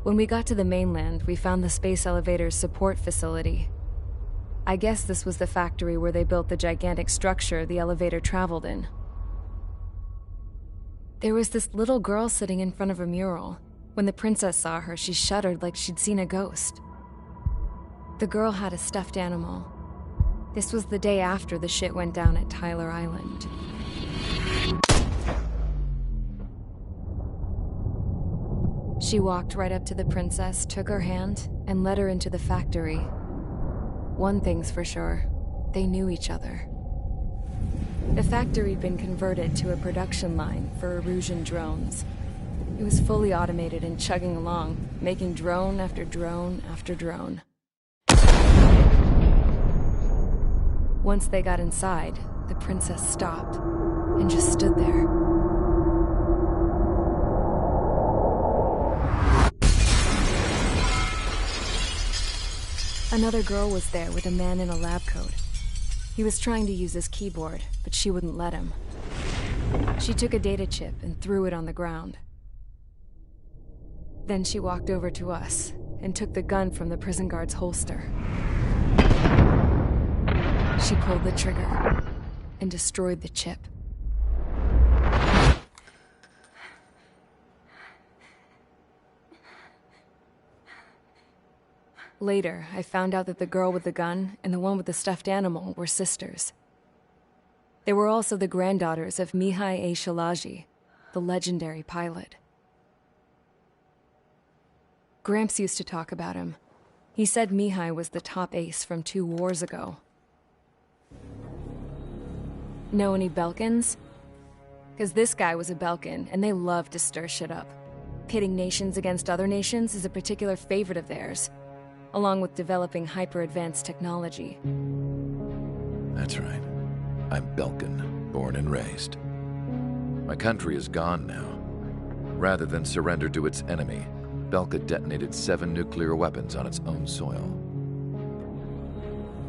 When we got to the mainland, we found the space elevator's support facility. I guess this was the factory where they built the gigantic structure the elevator traveled in. There was this little girl sitting in front of a mural. When the princess saw her, she shuddered like she'd seen a ghost. The girl had a stuffed animal. This was the day after the shit went down at Tyler Island. She walked right up to the princess, took her hand, and led her into the factory. One thing's for sure, they knew each other. The factory'd been converted to a production line for Erusian drones. It was fully automated and chugging along, making drone after drone after drone. Once they got inside, the princess stopped and just stood there. Another girl was there with a man in a lab coat. He was trying to use his keyboard, but she wouldn't let him. She took a data chip and threw it on the ground. Then she walked over to us and took the gun from the prison guard's holster. She pulled the trigger and destroyed the chip. Later, I found out that the girl with the gun and the one with the stuffed animal were sisters. They were also the granddaughters of Mihai A. Shalaji, the legendary pilot. Gramps used to talk about him. He said Mihai was the top ace from 2 wars ago. Know any Belkans? Because this guy was a Belkan, and they love to stir shit up. Pitting nations against other nations is a particular favorite of theirs, along with developing hyper-advanced technology. That's right. I'm Belkan, born and raised. My country is gone now. Rather than surrender to its enemy, Belka detonated 7 nuclear weapons on its own soil.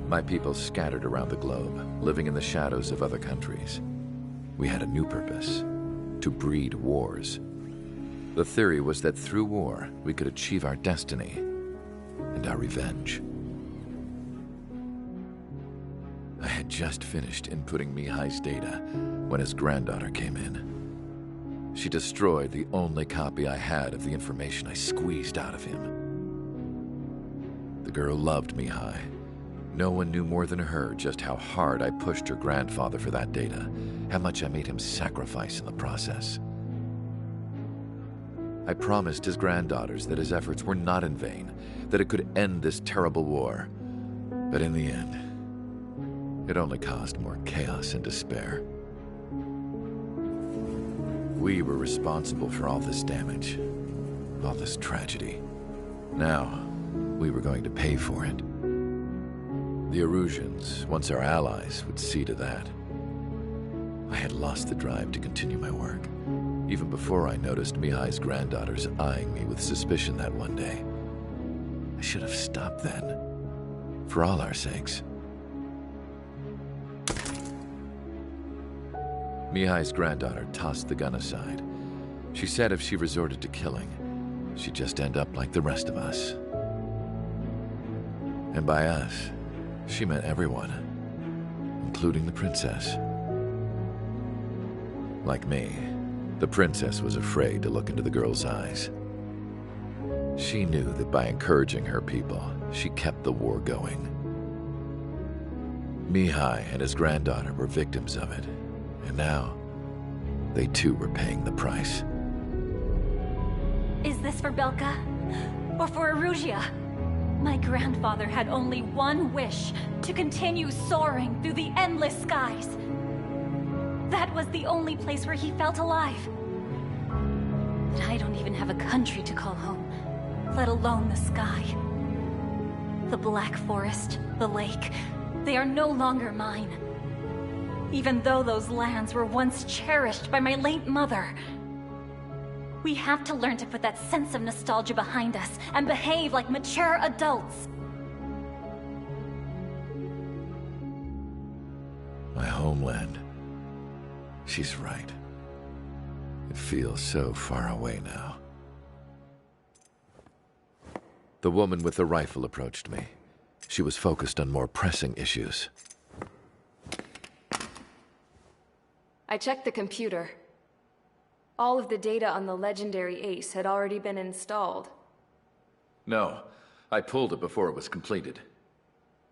My people scattered around the globe, living in the shadows of other countries. We had a new purpose: to breed wars. The theory was that through war, we could achieve our destiny and our revenge. I had just finished inputting Mihai's data when his granddaughter came in. She destroyed the only copy I had of the information I squeezed out of him. The girl loved Mihai. No one knew more than her just how hard I pushed her grandfather for that data, how much I made him sacrifice in the process. I promised his granddaughters that his efforts were not in vain, that it could end this terrible war. But in the end, it only caused more chaos and despair. We were responsible for all this damage, all this tragedy. Now, we were going to pay for it. The Erusians, once our allies, would see to that. I had lost the drive to continue my work, even before I noticed Mihai's granddaughters eyeing me with suspicion that one day. I should have stopped then, for all our sakes. Mihai's granddaughter tossed the gun aside. She said if she resorted to killing, she'd just end up like the rest of us. And by us, she meant everyone, including the princess. Like me, the princess was afraid to look into the girl's eyes. She knew that by encouraging her people, she kept the war going. Mihai and his granddaughter were victims of it, and now they too were paying the price. Is this for Belka? Or for Erusia? My grandfather had only one wish: to continue soaring through the endless skies. That was the only place where he felt alive. But I don't even have a country to call home, let alone the sky. The Black Forest, the lake, they are no longer mine. Even though those lands were once cherished by my late mother. We have to learn to put that sense of nostalgia behind us and behave like mature adults. My homeland. She's right. It feels so far away now. The woman with the rifle approached me. She was focused on more pressing issues. I checked the computer. All of the data on the legendary Ace had already been installed. No, I pulled it before it was completed.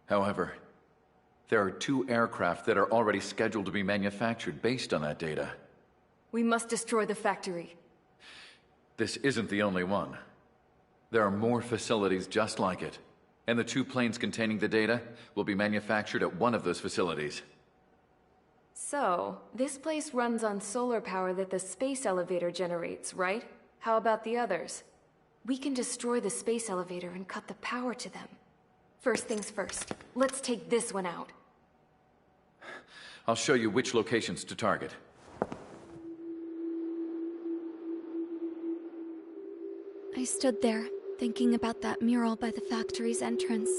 However, there are 2 aircraft that are already scheduled to be manufactured based on that data. We must destroy the factory. This isn't the only one. There are more facilities just like it, and the 2 planes containing the data will be manufactured at one of those facilities. So, this place runs on solar power that the space elevator generates, right? How about the others? We can destroy the space elevator and cut the power to them. First things first, let's take this one out. I'll show you which locations to target. I stood there, thinking about that mural by the factory's entrance.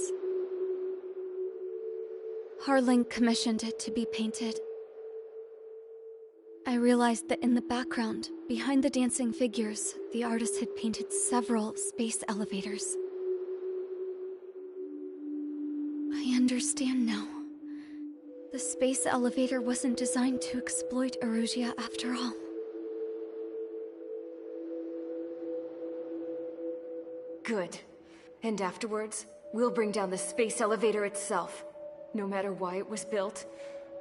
Harling commissioned it to be painted. I realized that in the background, behind the dancing figures, the artist had painted several space elevators. I understand now. The space elevator wasn't designed to exploit Erusia after all. Good. And afterwards, we'll bring down the space elevator itself. No matter why it was built,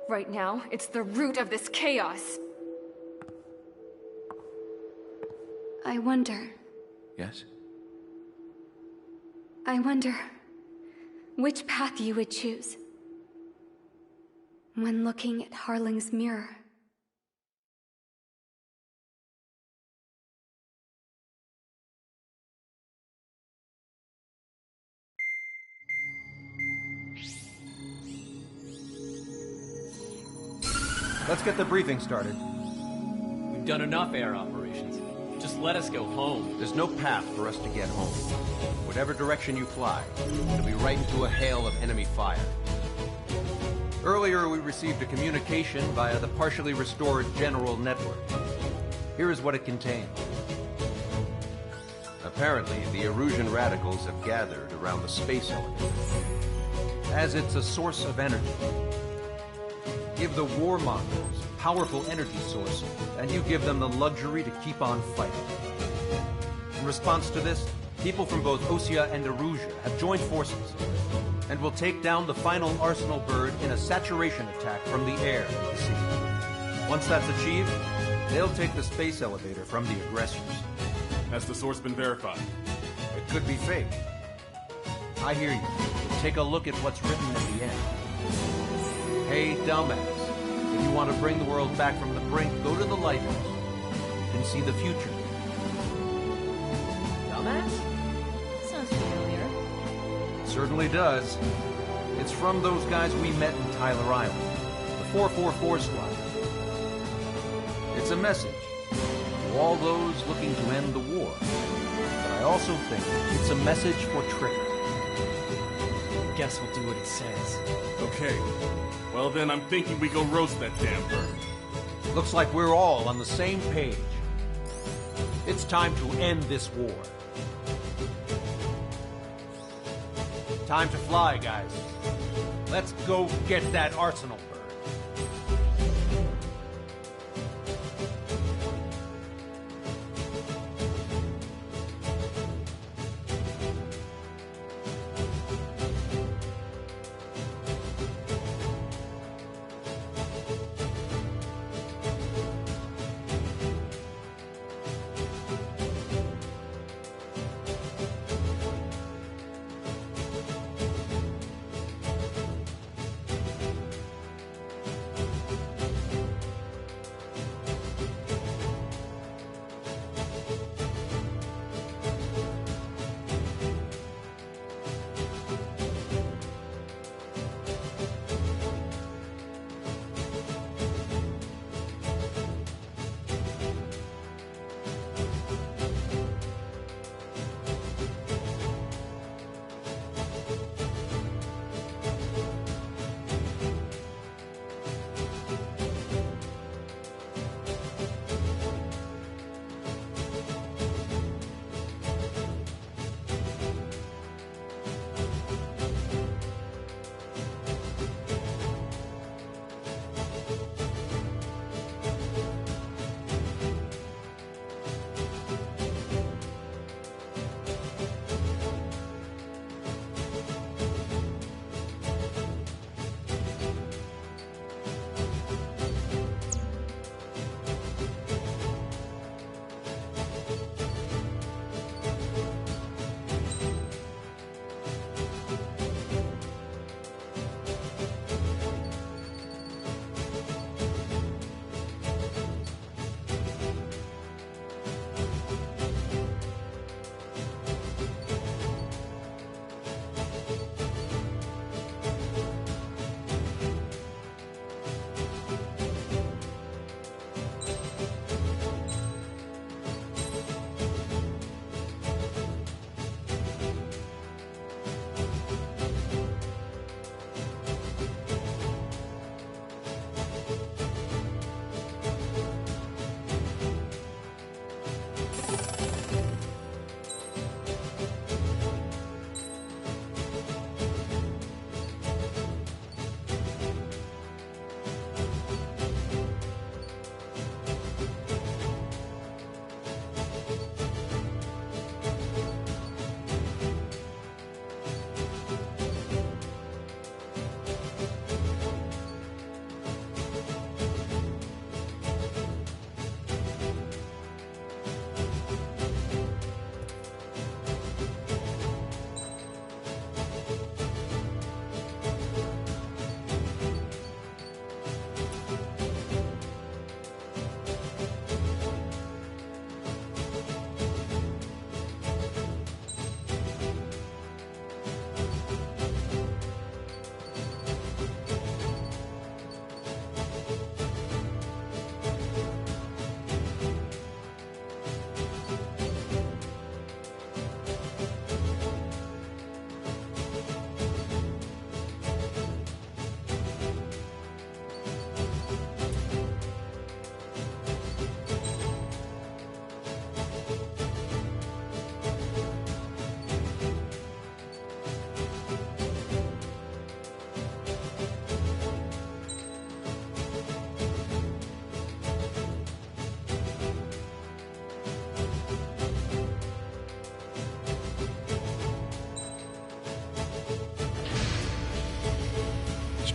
right now, it's the root of this chaos. I wonder Yes? which path you would choose when looking at Harling's mirror. Let's get the briefing started. We've done enough air operations. Just let us go home. There's no path for us to get home. Whatever direction you fly, it'll be right into a hail of enemy fire. Earlier, we received a communication via the partially restored general network. Here is what it contained. Apparently, the Erusian radicals have gathered around the space elevator, as it's a source of energy. Give the warmongers a powerful energy source, and you give them the luxury to keep on fighting. In response to this, people from both Osea and Erusia have joined forces, and will take down the final Arsenal bird in a saturation attack from the air to the sea. Once that's achieved, they'll take the space elevator from the aggressors. Has the source been verified? It could be fake. I hear you. Take a look at what's written at the end. Hey, dumbass. If you want to bring the world back from the brink, go to the lighthouse. You can see the future. Dumbass? Sounds familiar. It certainly does. It's from those guys we met in Tyler Island. The 444 squad. It's a message to all those looking to end the war. But I also think it's a message for Trigger. Guess we'll do what it says. Okay. Well then, I'm thinking we go roast that damn bird. Looks like we're all on the same page. It's time to end this war. Time to fly, guys. Let's go get that Arsenal bird.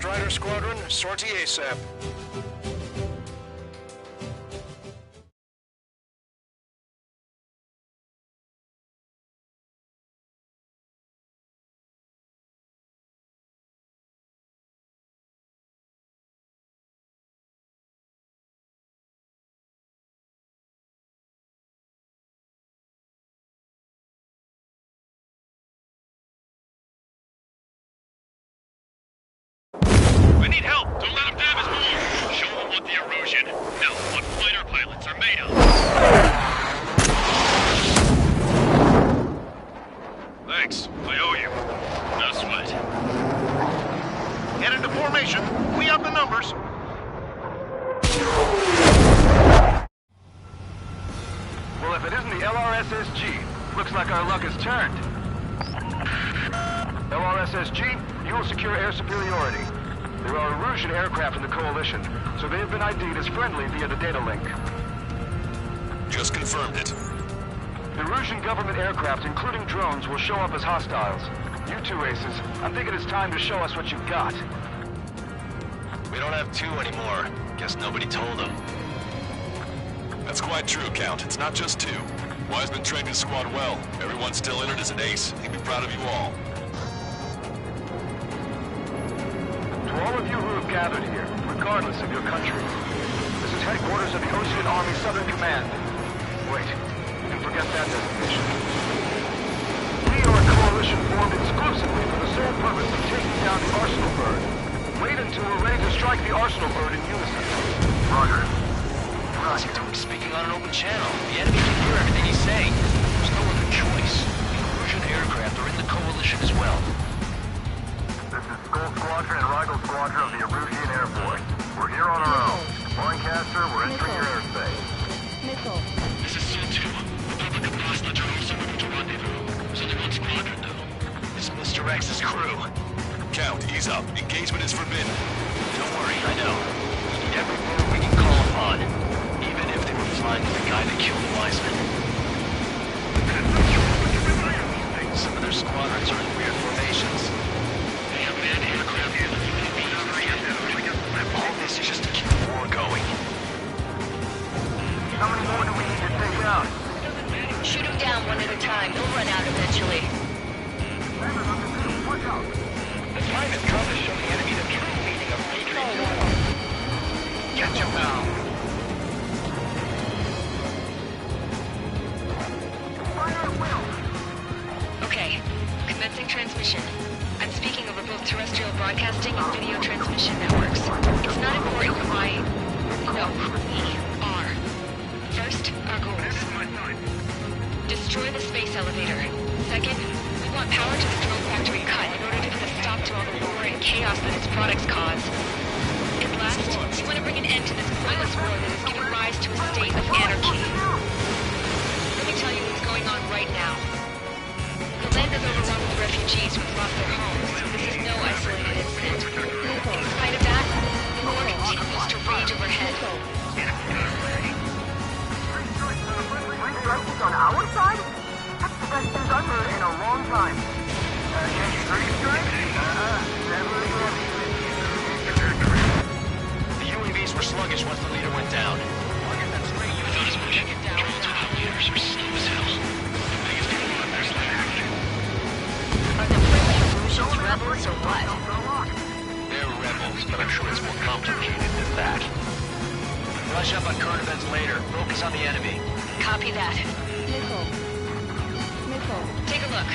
Strider Squadron, sortie ASAP. We need help! Don't let them damage more! Show them what the erosion, no, what fighter pilots are made of! Thanks, I owe you. No sweat. Get into formation. We have the numbers. Well, if it isn't the LRSSG, looks like our luck has turned. LRSSG, you will secure air superiority. There are Erusian aircraft in the Coalition, so they have been ID'd as friendly via the data link. Just confirmed it. The Erusian government aircraft, including drones, will show up as hostiles. You two aces, I'm thinking it's time to show us what you've got. We don't have two anymore. Guess nobody told them. That's quite true, Count. It's not just two. Wiseman trained his squad well. Everyone still entered as an ace. He'd be proud of you all. To all of you who have gathered here, regardless of your country, this is headquarters of the Ocean Army Southern Command. Wait, you can forget that designation. We are a coalition formed exclusively for the sole purpose of taking down the Arsenal Bird. Wait until we're ready to strike the Arsenal Bird in unison. Roger. Roger, we're speaking on an open channel. The enemy can hear everything he's saying. There's no other choice. The Erusian aircraft are in the Coalition as well. This is Skull Squadron and Rigel Squadron of the Erusian Air Force. We're here on our own. Lancaster, we're entering your airspace. Missile. This is Seal 2. Republic of Pasta General moving to rendezvous. There's only one squadron, though. It's Mr. X's crew. Count, ease up. Engagement is forbidden. Don't worry, I know. We need every move we can call upon. Even if they were flying with the guy that killed Wiseman. Some of their squadrons are in weird formations. They have manned aircraft in the all this is just to keep the war going. How many more do we need to take out? Shoot them down one at a time. They'll run out eventually. The time has come to show the enemy the true meaning of victory. Catch him now. Okay, commencing transmission. I'm speaking over both terrestrial broadcasting and video transmission networks. It's not important why... No, we are. First, our goals. Destroy the space elevator. Second, we want power to the drone factory cut in order to put a stop to all the war and chaos that its products cause. And last, we want to bring an end to this pointless war that is giving rise to a state of anarchy. Let me tell you what's going on right now. The land is overrun with refugees who have lost their homes. This is no isolated incident. In spite of that, the war continues to rage overhead. On our side? That's the best news I've heard in a long time. The UAVs were sluggish once the leader went down. Without his pushing it down, drones without leaders are slow as hell. The biggest people in there's not active. Are the friendly Erusians rebels or what? They're rebels, but I'm sure it's more complicated than that. Brush up on current events later. Focus on the enemy. Copy that. Missile. Take a look.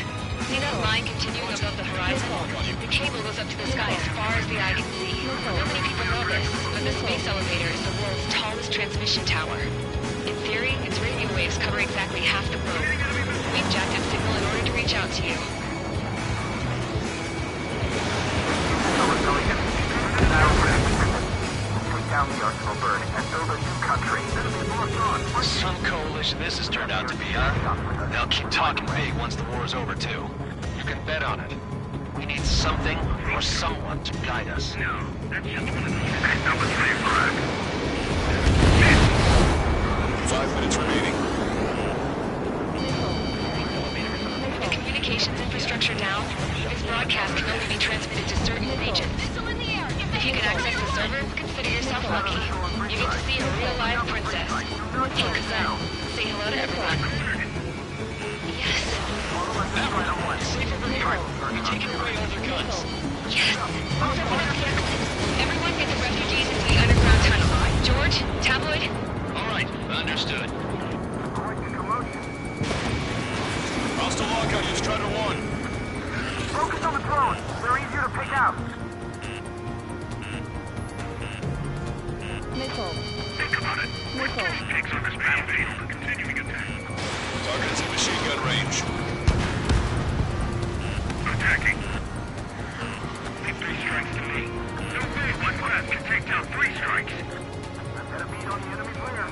See that line continuing above the horizon? The cable goes up to the sky as far as the eye can see. Not many people know this, but the space elevator is the world's tallest transmission tower. In theory, its radio waves cover exactly half the globe. We've jacked up signal in order to reach out to you. Down the Arsenal Bird and build a new country. Some coalition this has turned out to be, huh? They'll keep talking big once the war is over, too. You can bet on it. We need something or someone to guide us. No, that's just one of these. That was safe, Crack. 5 minutes remaining. The communications infrastructure down. This broadcast can only be transmitted to certain regions. Missile in the air! If you can access the server, consider yourself lucky. You get to see a real live princess. Hey, Cosette, say hello to everyone. Yes. Everyone, safe over here. You're taking away all their guns. Yes. Also, voice the exit. Everyone get the refugees into the underground tunnel. George, Tabloid? All right, understood. Hostile lockout, use Strider 1. Focus on the drones. They're easier to pick out. Think about it. What takes on this battle field and continuing attack? Target is in machine gun range. Attacking. Leave 3 strikes to me. No way one craft can take down 3 strikes. I've got a beat on the enemy player.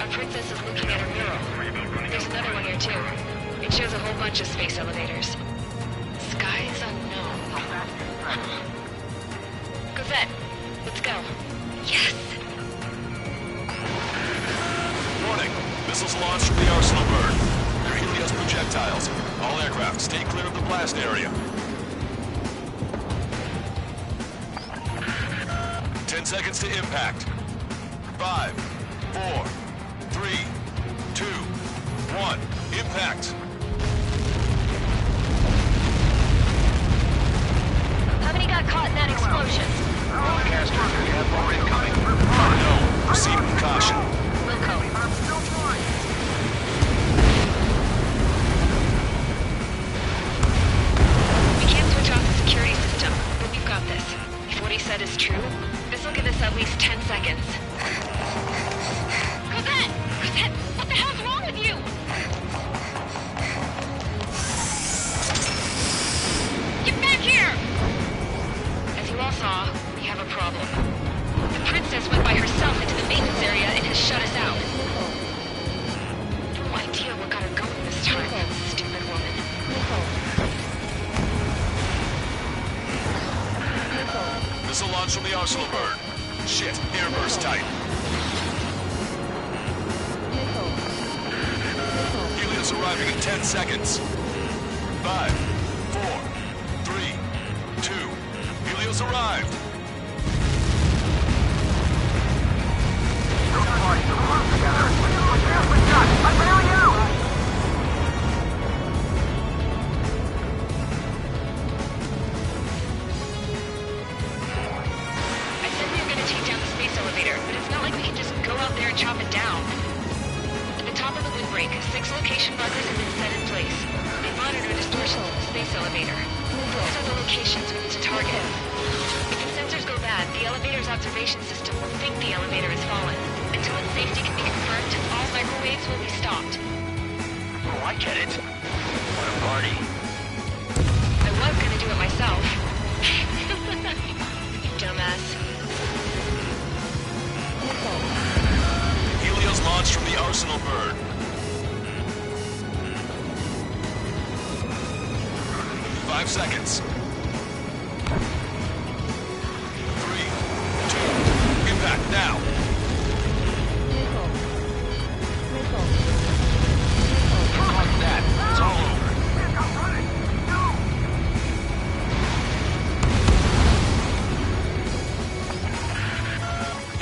A princess is looking at her mural. There's another one here too. It shows a whole bunch of space elevators. Skies unknown. Cosette, let's go. Yes! Warning. Missiles launched from the arsenal bird. They're Helios projectiles. All aircraft, stay clear of the blast area. 10 seconds to impact. 5, 4, 3, 2, 1. Impact. How many got caught in that explosion? Broadcaster, we have more incoming. No, proceed with caution. Wilco. We can't switch off the security system, but we've got this. If what he said is true, this will give us at least 10 seconds. Cosette! Cosette! What the hell's wrong with you? Get back here! As you all saw, we have a problem. The princess went by herself into the maintenance area and has shut us out. No idea what got her going this time, stupid woman. Missile launch from the arsenal bird. Shit, airburst type. Helios arriving in 10 seconds. 5, 4, 3, 2. Helios arrived. I said we were gonna take down the space elevator, but it's not like we can just go out there and chop it down. At the top of the windbreak, 6 location markers have been set in place. They monitor distortions of the space elevator. Those are the locations we need to target. If the sensors go bad, the elevator's observation system will think the elevator has fallen. Until its safety can be confirmed, all microwaves will be stopped. Oh, I get it. What a party. I was gonna do it myself. You dumbass. Helios launched from the arsenal bird. 5 seconds. 3, 2, impact now. Like that, it's all over.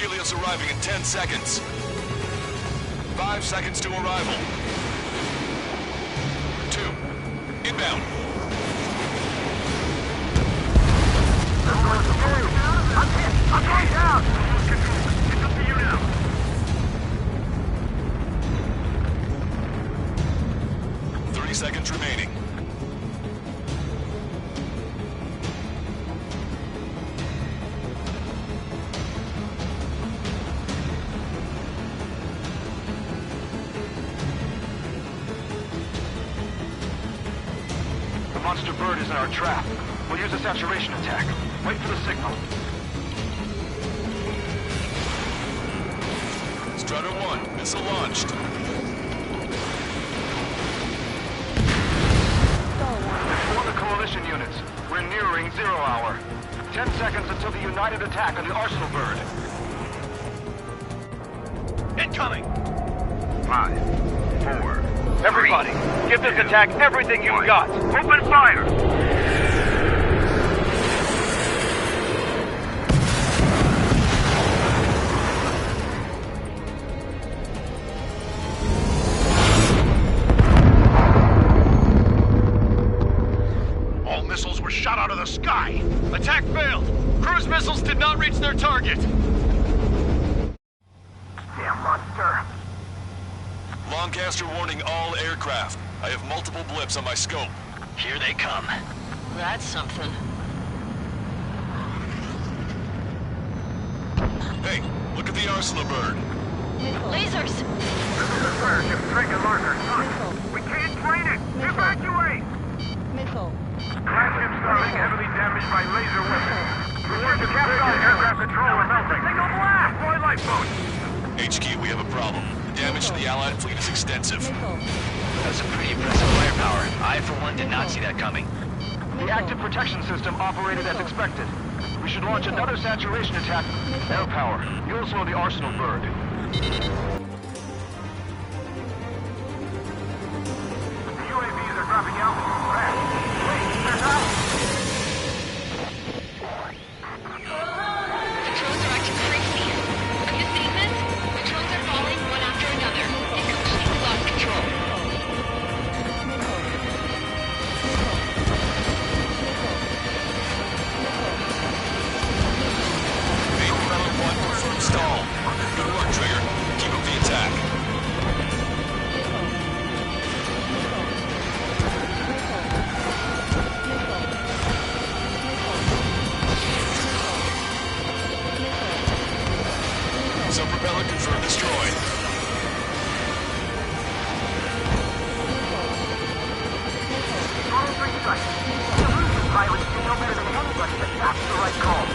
Helios arriving in 10 seconds. 5 seconds to arrival. 2, inbound. I'm going down! It's up to you now. 30 seconds remaining. The monster bird is in our trap. We'll use a saturation attack. Wait for the signal. Strider 1, missile launched. Inform the coalition units. We're nearing 0 hour. 10 seconds until the united attack on the arsenal bird. incoming! 5, 4... Everybody, give this attack everything you've got! Open fire! All missiles were shot out of the sky! Attack failed! Cruise missiles did not reach their target! Damn monster! Lancaster warning all aircraft. I have multiple blips on my scope. Here they come. That's something. Hey, look at the arsenal bird. Lasers! This is the third ship Drake and Larker. We can't train it! Evacuate! Missile. Class ship Starling heavily damaged by laser weapons. Report to capsize aircraft control are melting. Signal blast! Deploy lifeboats! HQ, we have a problem. The damage to the Allied fleet is extensive. That's a pretty impressive firepower. I, for one, did not see that coming. The active protection system operated as expected. We should launch another saturation attack. Air power. You'll slow the arsenal bird. The UAVs are dropping altitude fast. Wait, they're not. The drones are acting crazy. Are you seeing this? The drones are falling one after another. They completely lost control. Main propeller 1 confirmed stall. Good work, Trigger. Keep up the attack. Sub-propeller confirmed destroyed. Total 3 strikes. The Russian pilots know better than anybody that that's the right call.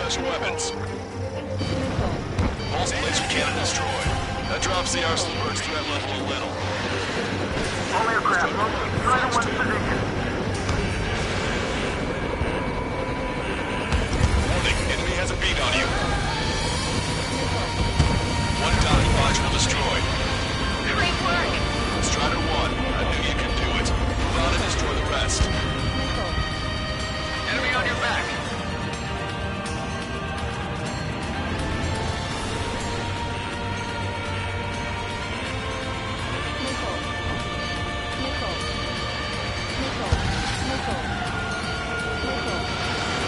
special weapons. Pulse laser cannon destroyed. That drops the arsenal bird's threat level a little. All aircraft, locate Strider 1's position. Warning, enemy has a beat on you. One docking module destroyed. Great work! Strider 1, I knew you could do it. Move out and destroy the rest. Enemy on your back.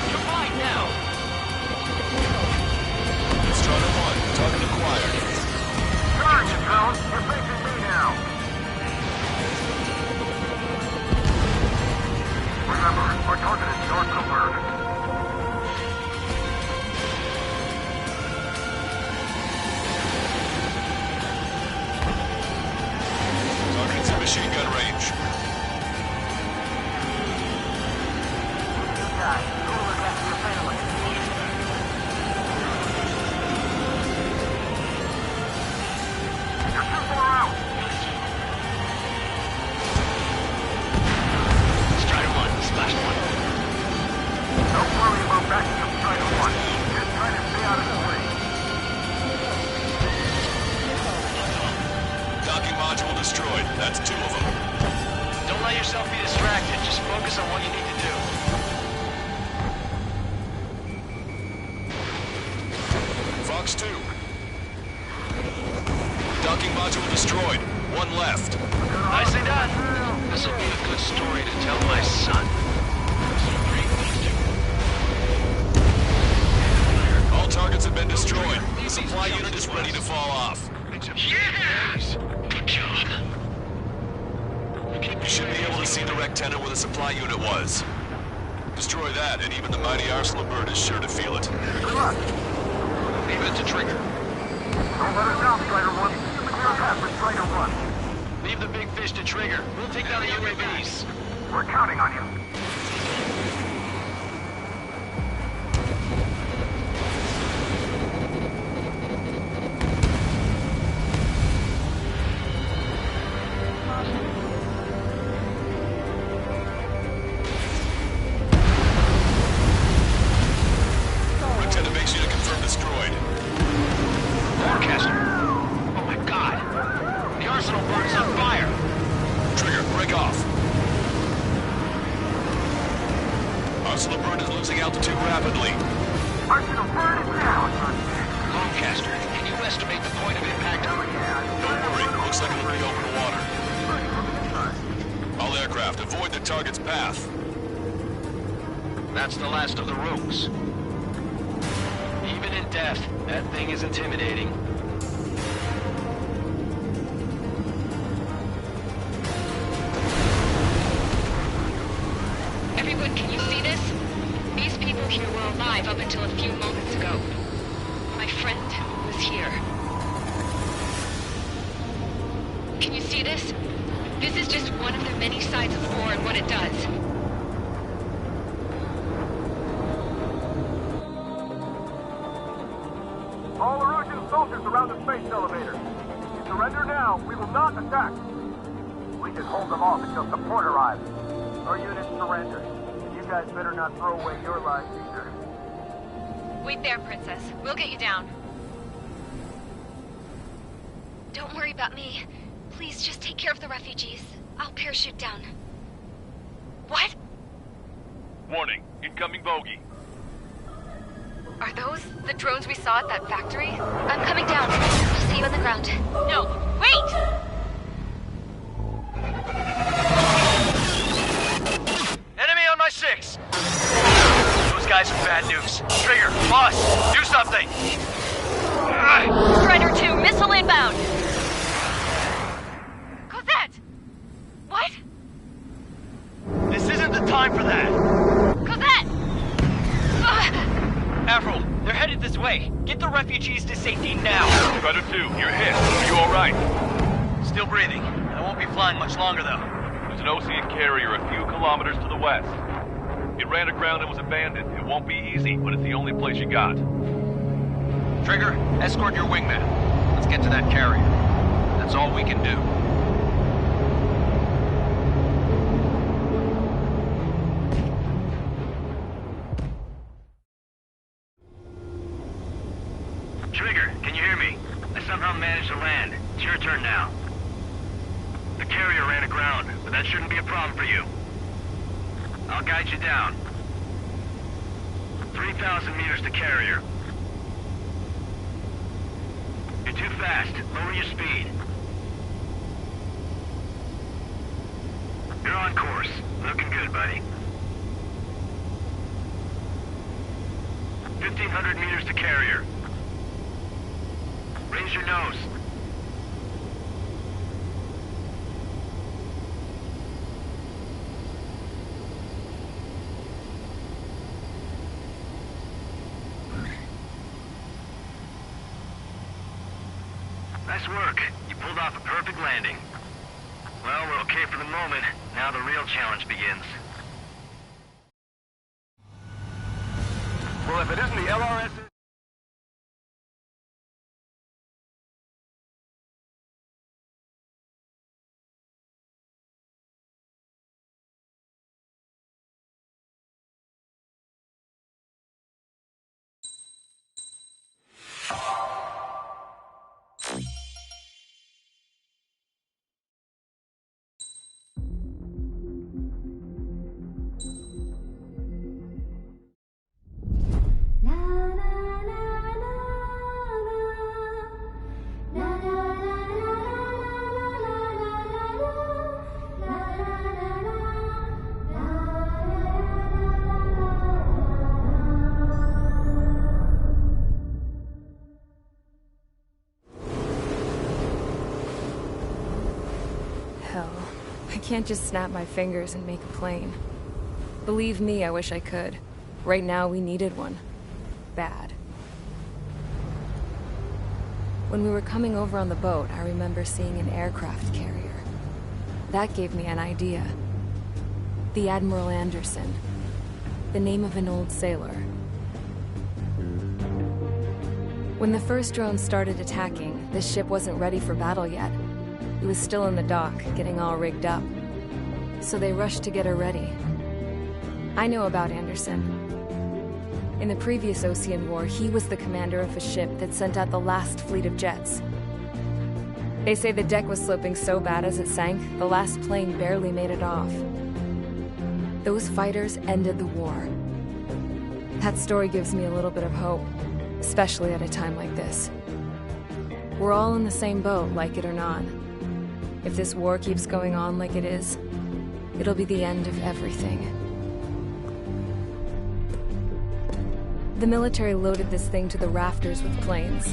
You're fine now. Strider 1, target acquired. Charge, drone. You're facing me now. Remember, our target is north of Earth. Target's in machine gun range. Guys, who will look after your family? You're too far out. Strider 1, splash 1. Don't worry about backing up Strider 1. Just try to stay out of his way. Docking module destroyed. That's 2 of them. Don't let yourself be distracted. Just focus on what you need to do. Fox 2. Docking module destroyed. 1 left. Nicely done. This'll be a good story to tell my son. All targets have been destroyed. The supply unit is ready to fall off. Yes! Good job. You should be able to see the rectenna where the supply unit was. Destroy that, and even the mighty arsenal bird is sure to feel it. Good luck. Leave it to trigger. Don't let us down, Strider 1. Clear a path for Strider 1. Leave the big fish to trigger. We'll take down the UAVs. We're counting on you. Rectenna makes you to confirm destroyed. Forecaster. Oh my god. The arsenal bird is on fire. Trigger, break off. Arsenal bird is losing altitude rapidly. Arsenal bird is down. Longcaster, can you estimate the point of impact? Don't worry, looks like it'll be over the water. All aircraft, avoid the target's path. That's the last of the rogues. Even in death, that thing is intimidating. Everyone, can you see this? These people here were alive up until a few moments ago. My friend was here. Can you see this? This is just one of the many sides of war and what it does. All Erusian soldiers around the space elevator. If you surrender now, we will not attack. We can hold them off until support arrives. Our unit surrenders. And you guys better not throw away your lives either. Wait there, Princess. We'll get you down. Don't worry about me. Please just take care of the refugees. I'll parachute down. What? Warning, incoming bogey. Are those the drones we saw at that factory? I'm coming down. I'll see you on the ground. No, wait! Enemy on my 6! Those guys are bad news. Trigger, boss, do something! Strider 2, missile inbound! Cosette! What? This isn't the time for that! Cosette! Avril, they're headed this way. Get the refugees to safety now. Strider 2, you're hit. Are you alright? Still breathing. I won't be flying much longer, though. There's an ocean carrier a few kilometers to the west. It ran aground and was abandoned. It won't be easy, but it's the only place you got. Trigger, escort your wingman. Let's get to that carrier. That's all we can do. Trigger, can you hear me? I somehow managed to land. It's your turn now. The carrier ran aground, but that shouldn't be a problem for you. I'll guide you down. 3,000 meters to carrier. You're too fast. Lower your speed. You're on course. Looking good, buddy. 1,500 meters to carrier. Raise your nose. Nice work. You pulled off a perfect landing. Well, we're okay for the moment. Now the real challenge begins. Well, if it isn't the LRS... Hell, I can't just snap my fingers and make a plane. Believe me, I wish I could. Right now, we needed one. Bad. When we were coming over on the boat, I remember seeing an aircraft carrier. That gave me an idea. The Admiral Anderson. The name of an old sailor. When the first drone started attacking, the ship wasn't ready for battle yet. It was still in the dock, getting all rigged up. So they rushed to get her ready. I know about Anderson. In the previous Ocean War, he was the commander of a ship that sent out the last fleet of jets. They say the deck was sloping so bad as it sank, the last plane barely made it off. Those fighters ended the war. That story gives me a little bit of hope, especially at a time like this. We're all in the same boat, like it or not. If this war keeps going on like it is, it'll be the end of everything. The military loaded this thing to the rafters with planes.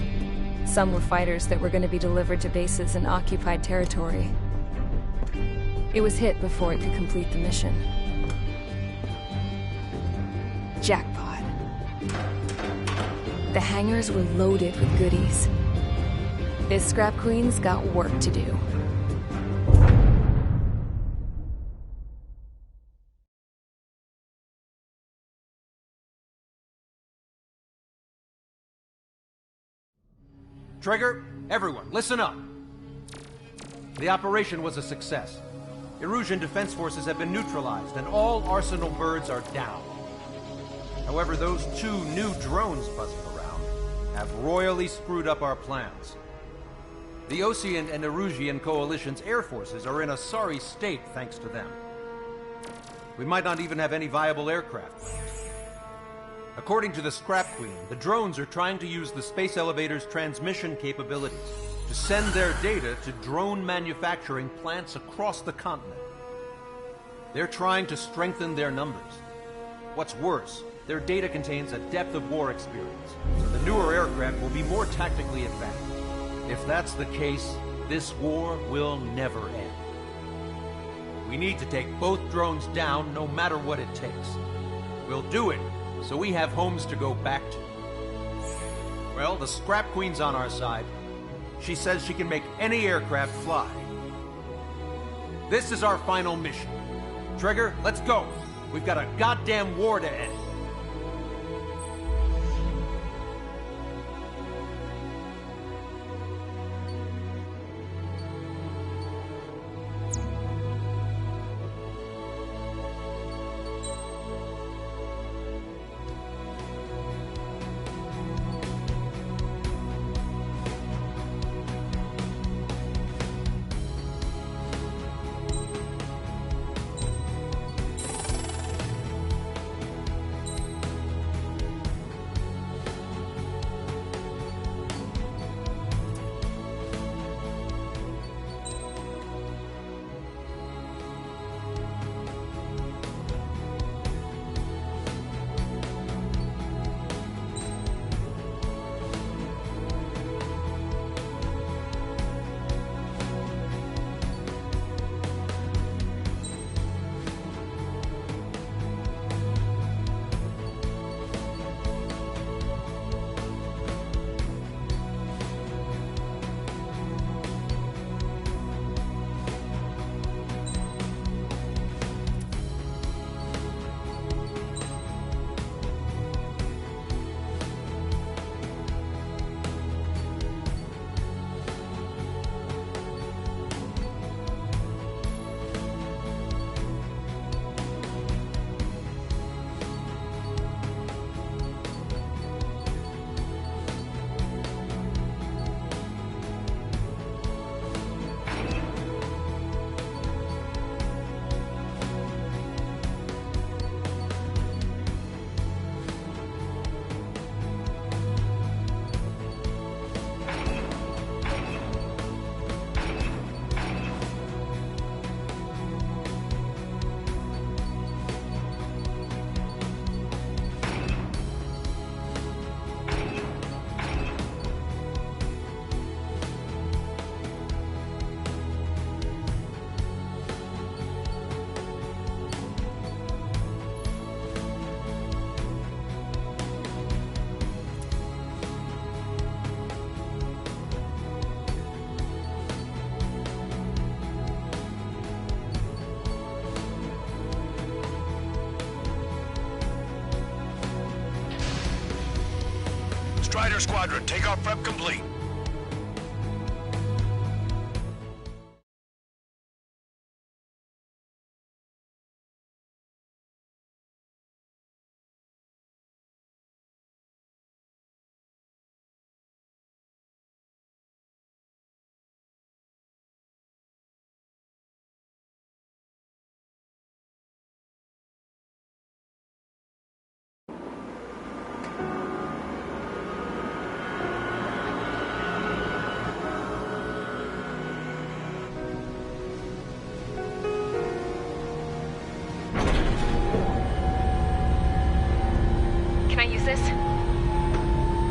Some were fighters that were going to be delivered to bases in occupied territory. It was hit before it could complete the mission. Jackpot. The hangars were loaded with goodies. This Scrap Queen's got work to do. Trigger, everyone, listen up. The operation was a success. Erusian defense forces have been neutralized, and all Arsenal birds are down. However, those 2 new drones buzzing around have royally screwed up our plans. The Ocean and Erusian coalition's air forces are in a sorry state thanks to them. We might not even have any viable aircraft left. According to the Scrap Queen, the drones are trying to use the space elevator's transmission capabilities to send their data to drone manufacturing plants across the continent. They're trying to strengthen their numbers. What's worse, their data contains a depth of war experience, so the newer aircraft will be more tactically advanced. If that's the case, this war will never end. We need to take both drones down no matter what it takes. We'll do it, so we have homes to go back to. Well, the Scrap Queen's on our side. She says she can make any aircraft fly. This is our final mission. Trigger, let's go! We've got a goddamn war to end. Strider Squadron, takeoff prep complete. This?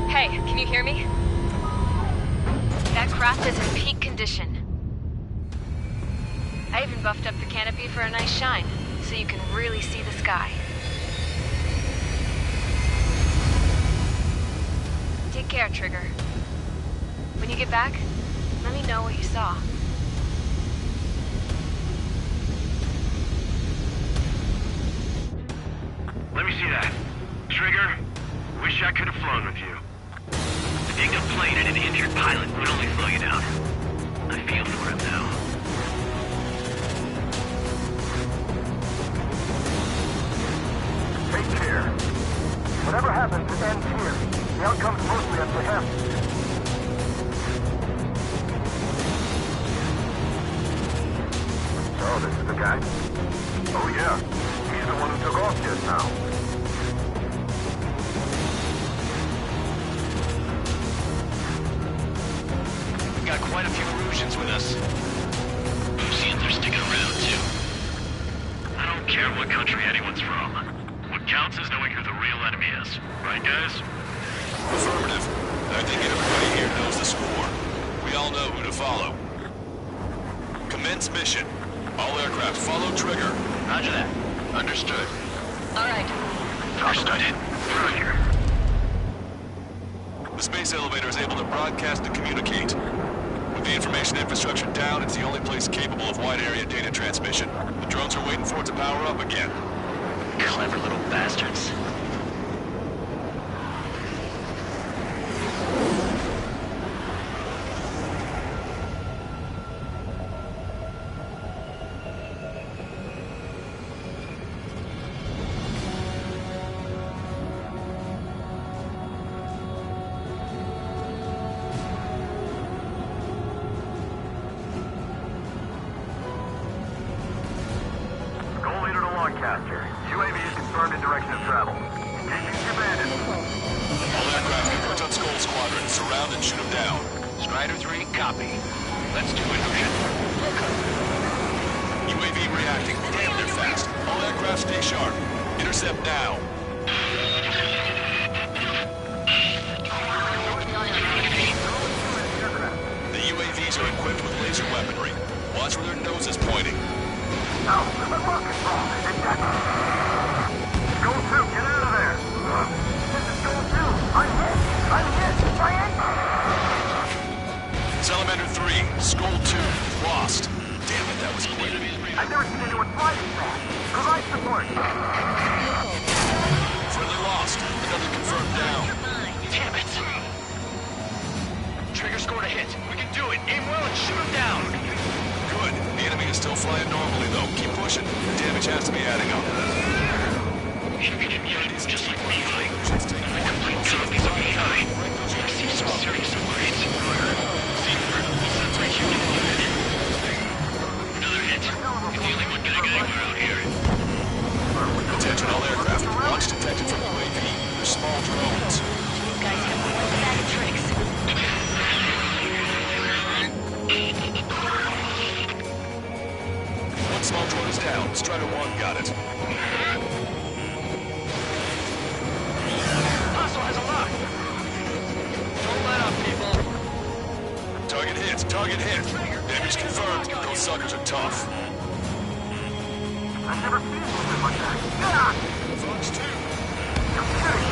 Hey, can you hear me? That craft is in peak condition. I even buffed up the canopy for a nice shine, so you can really see the sky. Take care, Trigger. When you get back, let me know what you saw. Let me see that. Trigger? Wish I could have flown with you. A dinged up plane and an injured pilot would only slow you down. I feel for him now. Take care. Whatever happens, it ends here. The outcome's mostly up to him. So, this is the guy? Oh yeah. He's the one who took off just now. Got quite a few Erusians with us. Oceans are sticking around, too. I don't care what country anyone's from. What counts is knowing who the real enemy is. Right, guys? Affirmative. I think everybody here knows the score. We all know who to follow. Commence mission. All aircraft follow trigger. Roger that. Understood. All right. Understood. Roger. The space elevator is able to broadcast and communicate. With the information infrastructure down, it's the only place capable of wide-area data transmission. The drones are waiting for it to power up again. Clever little bastards. Lancaster. UAV is confirmed in direction of travel. Engaging the bandits. All aircraft converge on Skull Squadron. Surround and shoot them down. Strider 3, copy. Let's do it, Ocean. UAV reacting. Damn, they're fast. All aircraft stay sharp. Intercept now. The UAVs are equipped with laser weaponry. Watch where their nose is pointing. No, the rocket ball. Goal 2, get out of there. This is Goal 2. I'm hit. Triangle. Salamander 3, Skull 2, lost. Damn it, that was quick. I've never seen anyone fly this fast. Provide support. Friendly lost. Another confirmed down. Damn it. Trigger scored a hit. We can do it. Aim well and shoot him down. Good. The enemy is still flying normally, though. Keep pushing. The damage has to be adding up. Just like me, like, my complete copies of AI. I see some serious upgrades. Right here. Another hit. You're the only one getting anywhere out here. Attention all aircraft. Launch detected from UAV. They're small drones. You guys have one bag of tricks. One small drone is down. Strider 1 got it. Hostile has a lock. Don't let up, people. Target hit. Target hit. Damage confirmed. Those suckers are tough. I've never seen something like that. Fox 2. You're kidding.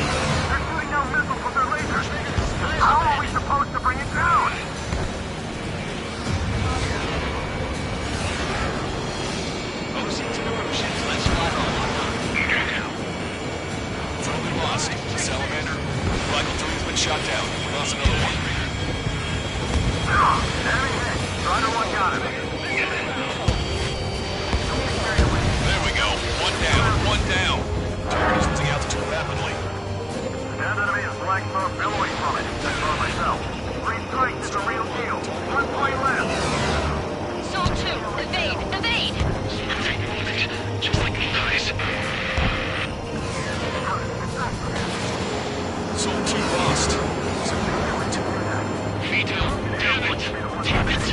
They're shooting down missiles with their lasers. How are we supposed to bring it down? OC's and Illusions, let's fly on. Friendly lost. Salamander. Rifle 3 has been shot down. We lost another one. Enemy hit. Strider 1 got him. There we go. One down. One down. Target is losing altitude rapidly. Stand enemy is black smoke billowing from it. I saw it myself. 3 strikes is a real deal. 1 point left. Soul 2, evade! Just like me, guys. Soul 2 lost. Vito, damn it. Damn it.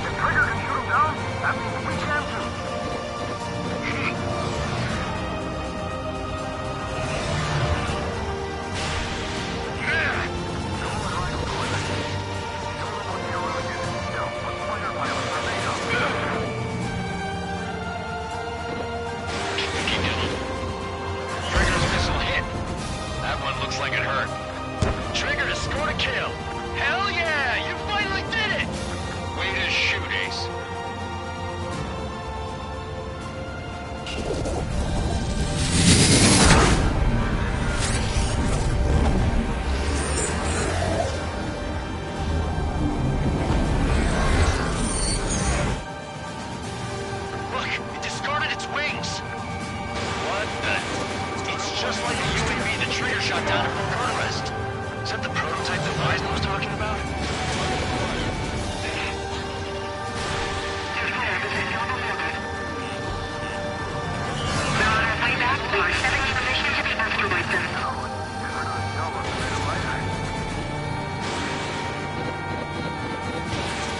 If Trigger can shoot him down, that means we can too. Trigger's missile hit. That one looks like it hurt. Trigger has scored a kill. Hell yeah! You finally did it! Way to shoot, Ace. Look, it discarded its wings. What the? It's just like it used to be the Trigger shot down at remote arrest. Is that the prototype that Weisman was talking about?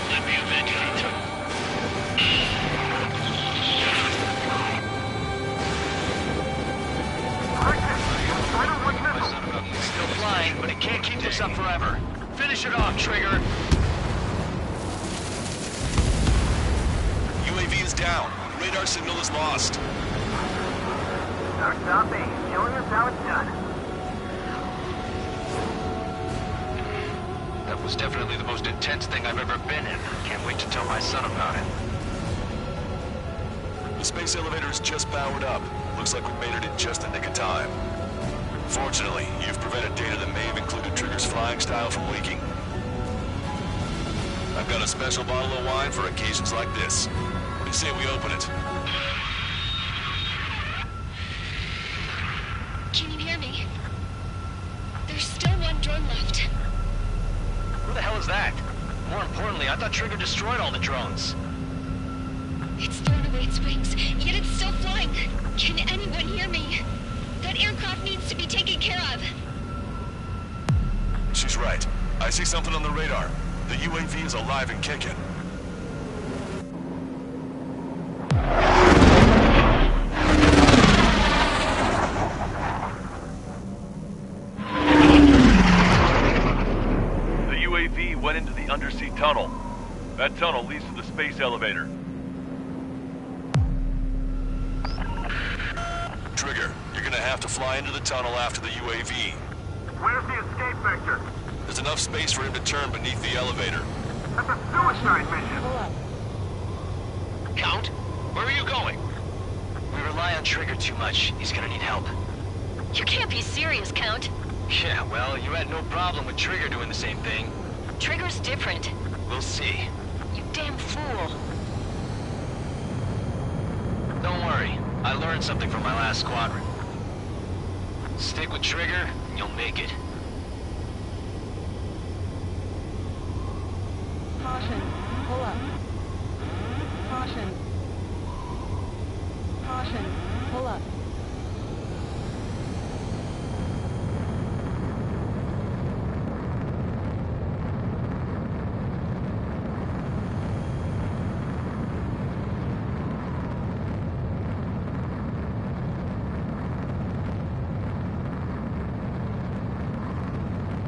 Let me evacuate. Still flying, but it can't keep this up forever. Finish it off, Trigger. UAV is down. Radar signal is lost. Start stopping. Showing us how it's done. The It was definitely the most intense thing I've ever been in. Can't wait to tell my son about it. The space elevator is just powered up. Looks like we made it in just the nick of time. Fortunately, you've prevented data that may have included Trigger's flying style from leaking. I've got a special bottle of wine for occasions like this. What do you say we open it? Can you hear me? There's still one drone left. Who the hell is that? More importantly, I thought Trigger destroyed all the drones. It's thrown away its wings, yet it's still flying. Can anyone hear me? That aircraft needs to be taken care of. She's right. I see something on the radar. The UAV is alive and kicking. The UAV went into the undersea tunnel. That tunnel leads to the space elevator. Trigger, you're gonna have to fly into the tunnel after the UAV. Where's the escape vector? There's enough space for him to turn beneath the elevator. That's a suicide mission. Count? Where are you going? We rely on Trigger too much. He's gonna need help. You can't be serious, Count. Yeah, well, you had no problem with Trigger doing the same thing. Trigger's different. We'll see. You damn fool. Don't worry. I learned something from my last squadron. Stick with Trigger, and you'll make it. Caution. Pull up. Caution. Caution. Pull up.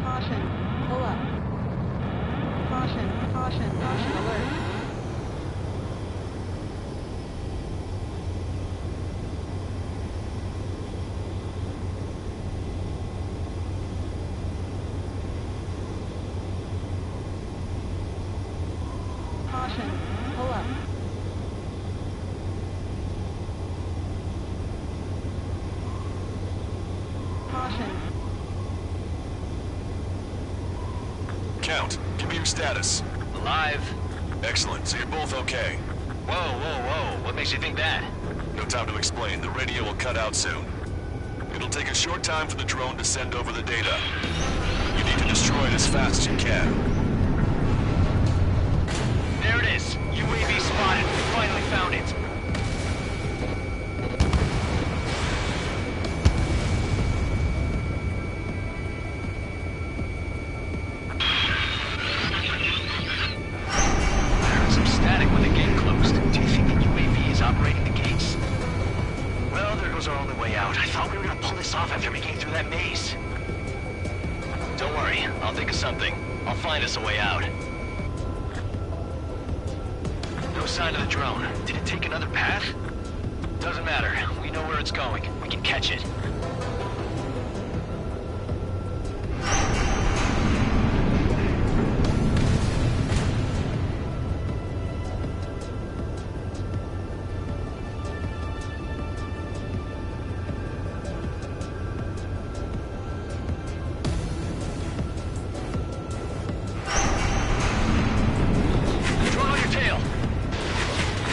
Caution. Pull up. Caution. Caution. Caution alert. Caution. Pull up. Caution. Count, give me your status. Alive. Excellent, so you're both okay. Whoa, whoa, whoa. What makes you think that? No time to explain, the radio will cut out soon. It'll take a short time for the drone to send over the data. You need to destroy it as fast as you can. There it is. UAV spotted. We finally found it. I heard some static when the gate closed. Do you think the UAV is operating the gates? Well, there goes our only way out. I thought we were gonna pull this off after making it through that maze. Don't worry. I'll think of something. I'll find us a way out. No sign of the drone. Did it take another path? Doesn't matter. We know where it's going. We can catch it. Drone on your tail.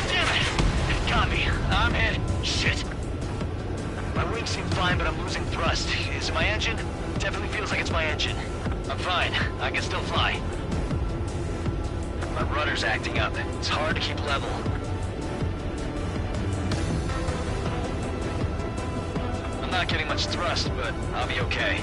Damn it! It got me. I'm hit. Shit. My wings seem fine, but I'm losing thrust. Is it my engine? Definitely feels like it's my engine. I'm fine. I can still fly. My rudder's acting up. It's hard to keep level. I'm not getting much thrust, but I'll be okay.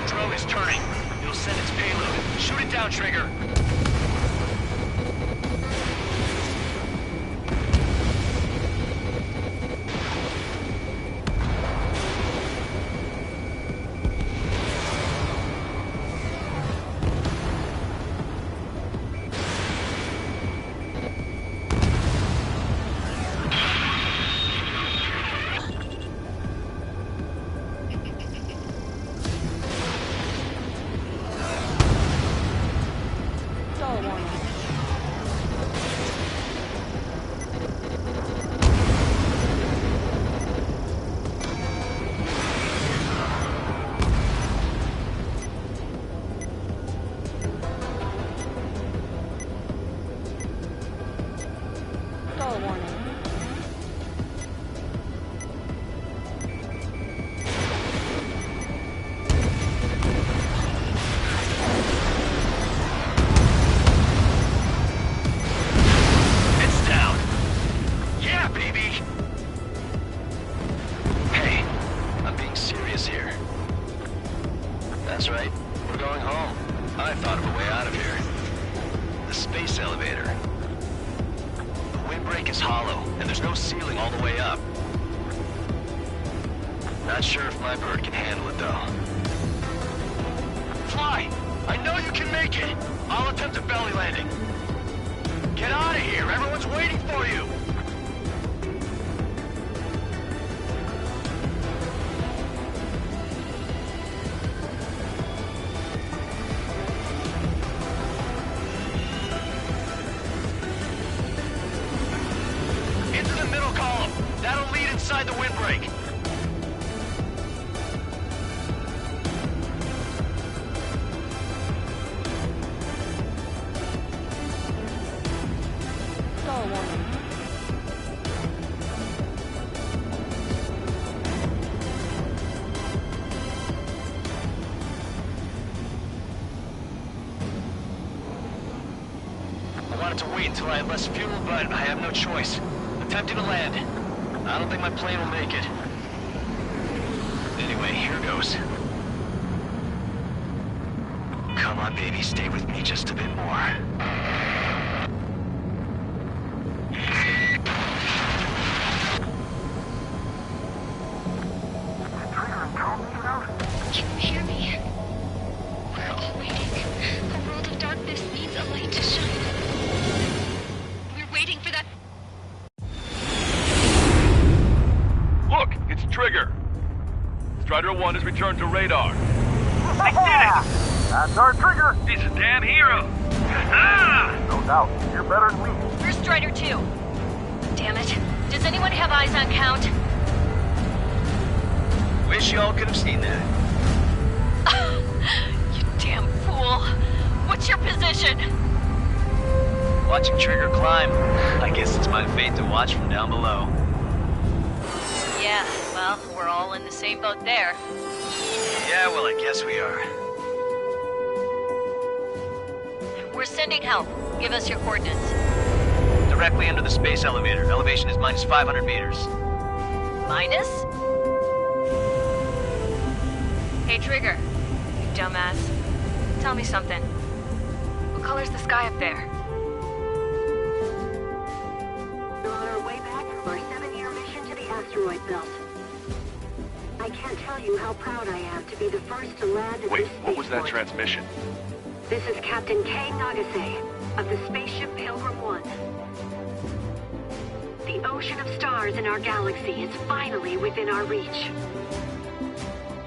Drone is turning. It'll send its payload. Shoot it down, Trigger. Not sure if my bird can handle it, though. Fly! I know you can make it! I'll attempt a belly landing. Get out of here! Everyone's waiting for you! Into the middle column. That'll lead inside the windbreak. I wanted to wait until I had less fuel, but I have no choice. Attempting to land. I don't think my plane will make it. Anyway, here goes. Come on, baby, stay with me just a bit more. Can you hear me? We're all waiting. A world of darkness needs a light to shine. We're waiting for that. Look, it's Trigger. Strider 1 has returned to radar. They did it! That's our Trigger! He's a damn hero. No doubt. You're better than we. We're Strider 2. Damn it. Does anyone have eyes on Count? Wish y'all could have seen that. You damn fool. What's your position? Watching Trigger climb. I guess it's my fate to watch from down below. Yeah, well, we're all in the same boat there. Yeah, well, I guess we are. We're sending help. Give us your coordinates. Directly under the space elevator. Elevation is minus 500 meters. Minus? Hey, Trigger. You dumbass. Tell me something. What color's the sky up there? We're on our way back from our 7-year mission to the asteroid belt. I can't tell you how proud I am to be the first to land at Wait, this what was that spaceport. transmission? This is Captain Kay Nagase of the spaceship Pilgrim 1. The ocean of stars in our galaxy is finally within our reach.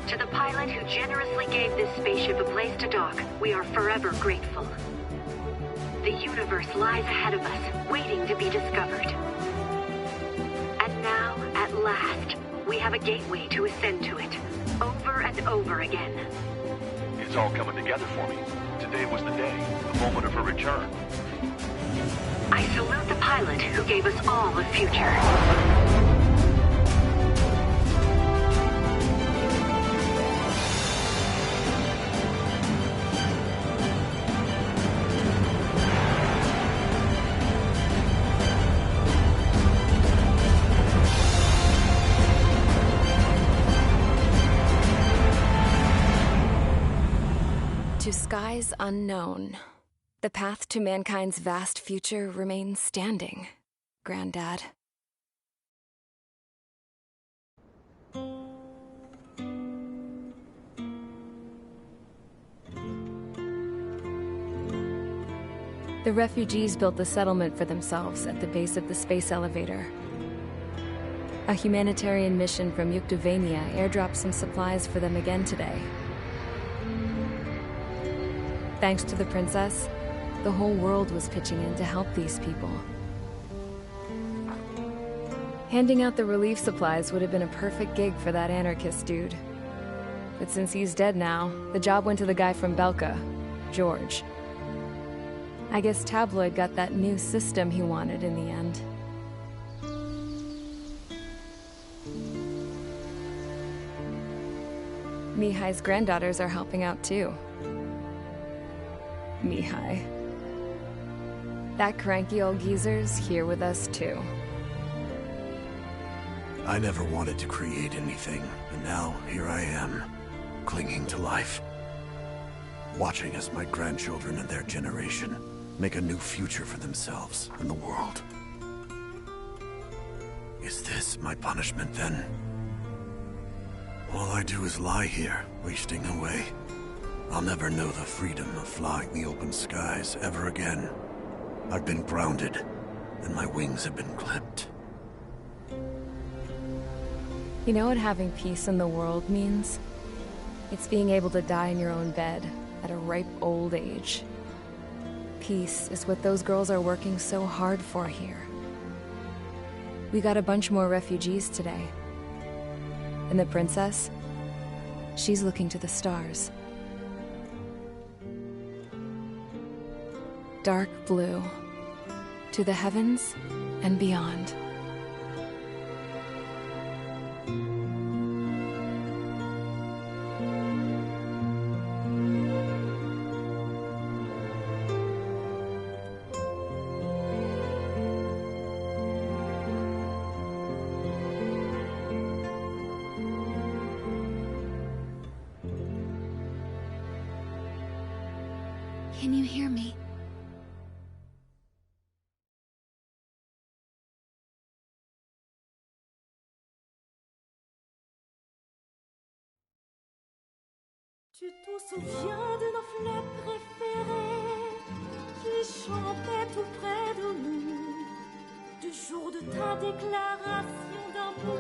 To the pilot who generously gave this spaceship a place to dock, we are forever grateful. The universe lies ahead of us, waiting to be discovered. And now, at last, we have a gateway to ascend to it, over and over again. It's all coming together for me. Today was the day, the moment of her return. I salute the pilot who gave us all a future. To skies unknown, the path to mankind's vast future remains standing, Granddad. The refugees built the settlement for themselves at the base of the space elevator. A humanitarian mission from Yuktovania airdropped some supplies for them again today. Thanks to the princess, the whole world was pitching in to help these people. Handing out the relief supplies would have been a perfect gig for that anarchist dude. But since he's dead now, the job went to the guy from Belka, George. I guess Tabloid got that new system he wanted in the end. Mihai's granddaughters are helping out too. Mihai. That cranky old geezer's here with us too. I never wanted to create anything, and now here I am, clinging to life. Watching as my grandchildren and their generation make a new future for themselves and the world. Is this my punishment then? All I do is lie here, wasting away. I'll never know the freedom of flying the open skies ever again. I've been grounded, and my wings have been clipped. You know what having peace in the world means? It's being able to die in your own bed at a ripe old age. Peace is what those girls are working so hard for here. We got a bunch more refugees today. And the princess? She's looking to the stars. Dark blue. To the heavens and beyond. Can you hear me? Tu te souviens de nos fleurs préférées qui chantaient tout près de nous, du jour de ta déclaration d'amour